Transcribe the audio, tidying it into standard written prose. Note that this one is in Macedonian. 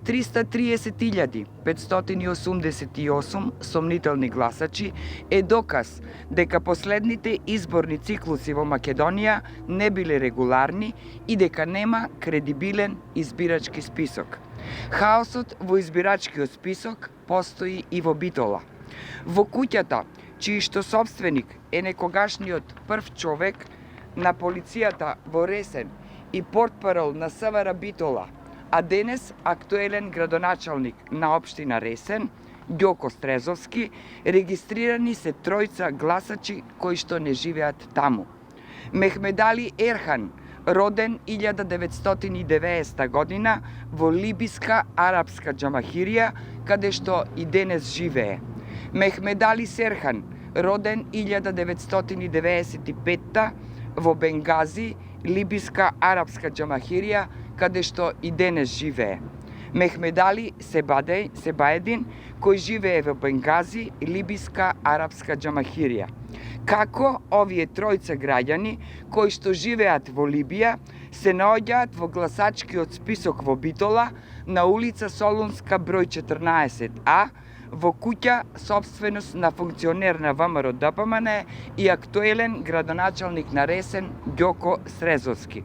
330.588 сомнителни гласачи е доказ дека последните изборни циклуси во Македонија не биле регуларни и дека нема кредибилен избирачки список. Хаосот во избирачкиот список постои и во Битола. Во куќата, чиј што собственик е некогашниот прв човек на полицијата во Ресен и портпарол на СВР Битола, а денес актуелен градоначалник на општина Ресен, Ѓоко Стрезовски, регистрирани се тројца гласачи кои што не живеат таму. Мехмедали Ерхан, роден 1990 година во либиска арапска џамахирија, каде што и денес живее. Мехмедали Серхан, роден 1995 во Бенгази, либиска арапска џамахирија, каде што и денес живее. Мехмедали Себаедин, кој живее во Бенгази, либиска арапска џамахирија. Како овие тројца граѓани, кои што живеат во Либија, се наоѓаат во гласачкиот список во Битола на улица Солунска број 14А, во куќа собственост на функционер на ВМРО ДПМН и актуелен градоначалник на Ресен Ѓоко Срезовски.